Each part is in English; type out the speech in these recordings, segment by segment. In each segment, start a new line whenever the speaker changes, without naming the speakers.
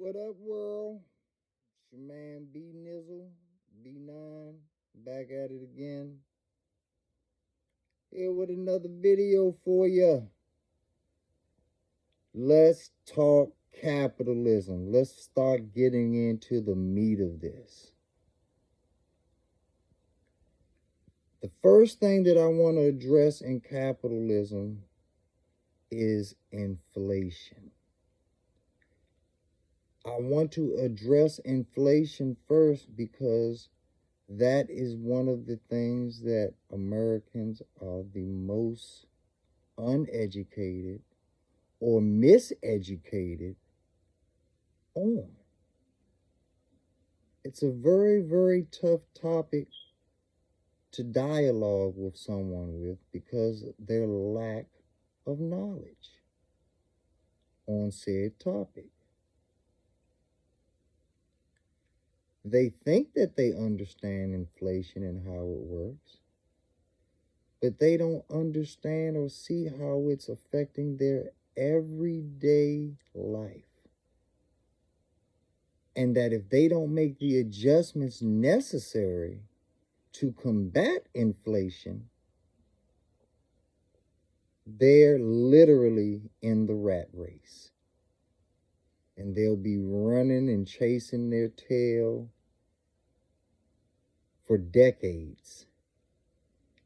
What up, world? It's your man B Nizzle, B9, back at it again. Here with another video for you. Let's talk capitalism. Let's start getting into the meat of this. The first thing that I want to address in capitalism is inflation. I want to address inflation first because that is one of the things that Americans are the most uneducated or miseducated on. It's a very, very tough topic to dialogue with someone with because of their lack of knowledge on said topic. They think that they understand inflation and how it works, but they don't understand or see how it's affecting their everyday life. And that if they don't make the adjustments necessary to combat inflation, they're literally in the rat race. And they'll be running and chasing their tail for decades.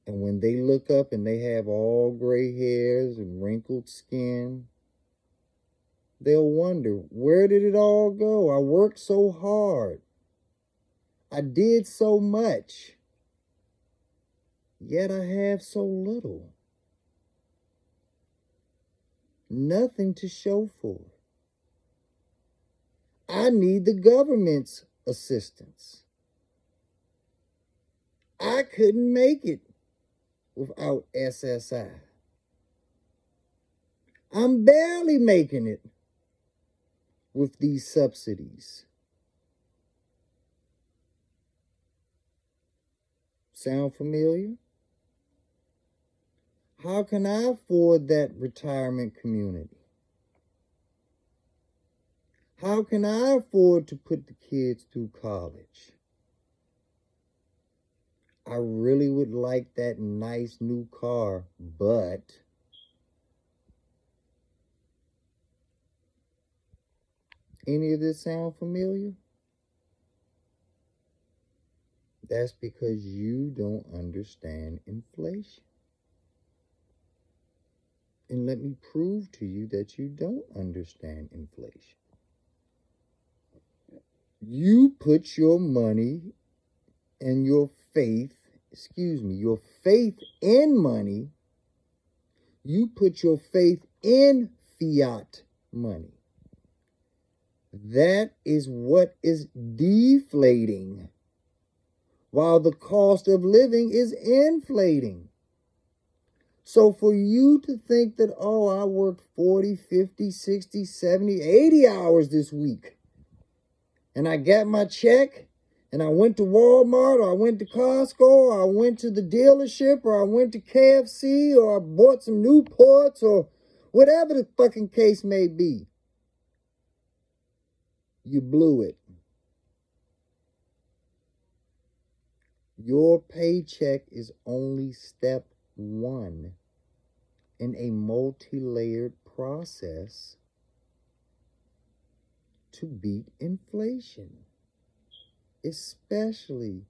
And when they look up and they have all gray hairs and wrinkled skin, they'll wonder, where did it all go? I worked so hard. I did so much. Yet I have so little. Nothing to show for it. I need the government's assistance. I couldn't make it without SSI. I'm barely making it with these subsidies. Sound familiar? How can I afford that retirement community? How can I afford to put the kids through college? I really would like that nice new car, but any of this sound familiar? That's because you don't understand inflation. And let me prove to you that you don't understand inflation. You put your money and your faith in money. You put your faith in fiat money. That is what is deflating, while the cost of living is inflating. So for you to think that, oh, I worked 40, 50, 60, 70, 80 hours this week, and I got my check, and I went to Walmart, or I went to Costco, or I went to the dealership, or I went to KFC, or I bought some Newports, or whatever the fucking case may be, you blew it. Your paycheck is only step one in a multi-layered process to beat inflation, especially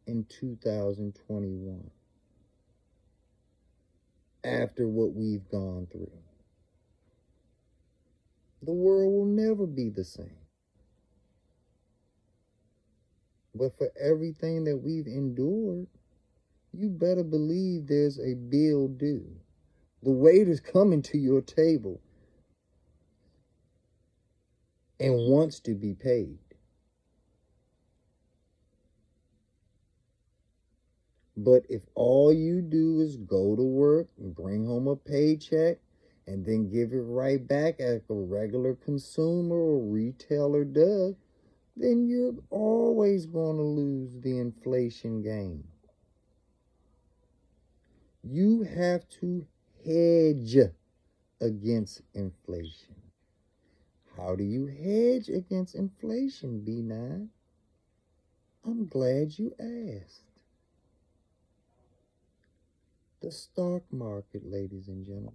in 2021, after what we've gone through. The world will never be the same. But for everything that we've endured, you better believe there's a bill due. The waiter's coming to your table and wants to be paid. But if all you do is go to work and bring home a paycheck and then give it right back as a regular consumer or retailer does, then you're always going to lose the inflation game. You have to hedge against inflation. How How do you hedge against inflation, B9? I'm glad you asked. The stock market, ladies and gentlemen.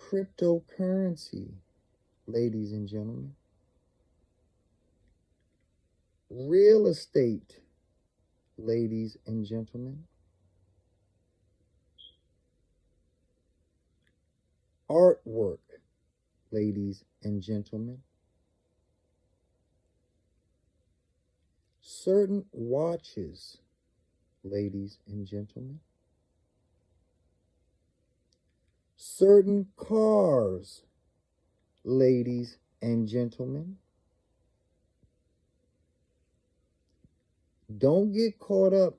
Cryptocurrency, ladies and gentlemen. Real estate, ladies and gentlemen. Artwork, ladies and gentlemen. Certain watches, ladies and gentlemen. Certain cars, ladies and gentlemen. Don't get caught up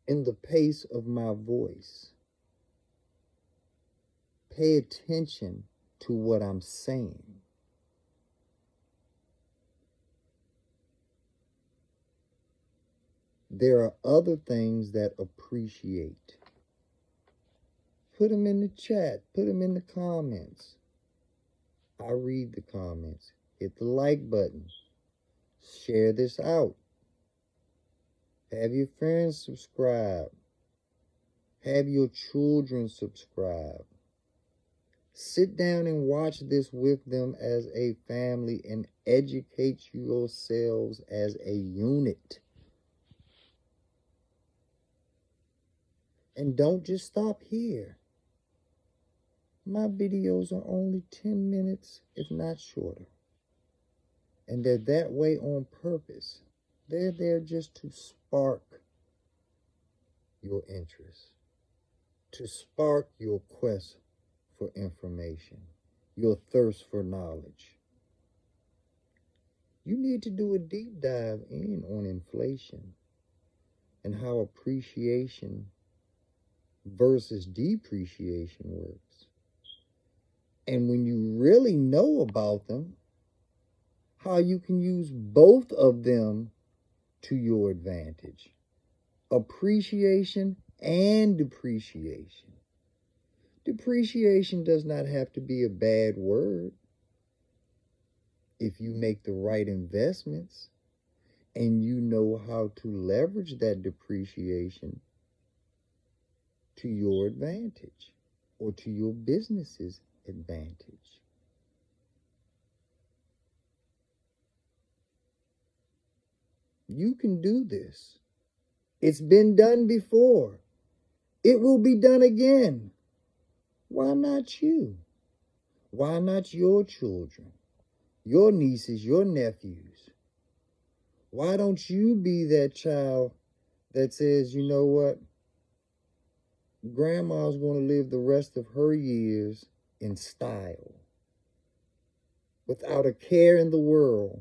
in the pace of my voice. Pay attention to what I'm saying. There are other things that appreciate. Put them in the chat. Put them in the comments. I read the comments. Hit the like button. Share this out. Have your friends subscribe. Have your children subscribe. Sit down and watch this with them as a family and educate yourselves as a unit. And don't just stop here. My videos are only 10 minutes, if not shorter. And they're that way on purpose. They're there just to spark your interest, to spark your quest for information, your thirst for knowledge. You need to do a deep dive in on inflation and how appreciation versus depreciation works. And when you really know about them, how you can use both of them to your advantage. Appreciation and depreciation. Depreciation does not have to be a bad word if you make the right investments and you know how to leverage that depreciation to your advantage or to your business's advantage. You can do this. It's been done before. It will be done again. Why not you? Why not your children, your nieces, your nephews? Why don't you be that child that says, you know what? Grandma's going to live the rest of her years in style, without a care in the world.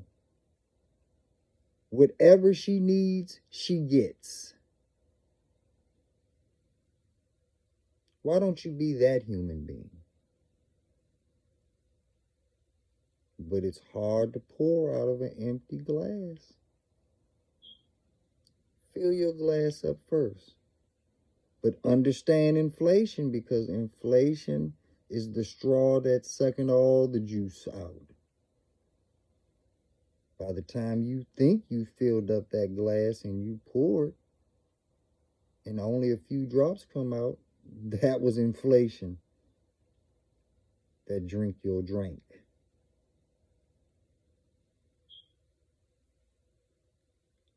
Whatever she needs, she gets. Why don't you be that human being? But it's hard to pour out of an empty glass. Fill your glass up first. But understand inflation, because inflation is the straw that's sucking all the juice out. By the time you think you filled up that glass and you pour it, and only a few drops come out, that was inflation that drink your drink.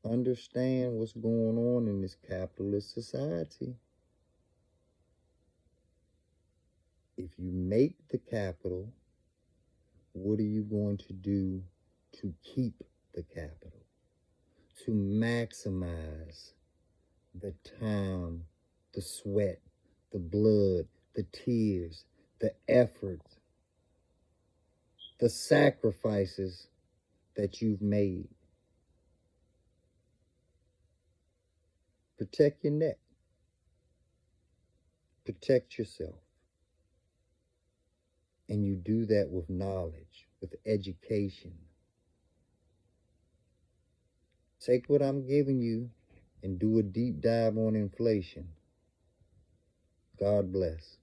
Understand what's going on in this capitalist society. If you make the capital, what are you going to do to keep the capital? To maximize the time, the sweat, the blood, the tears, the effort, the sacrifices that you've made. Protect your neck. Protect yourself. And you do that with knowledge, with education. Take what I'm giving you and do a deep dive on inflation. God bless.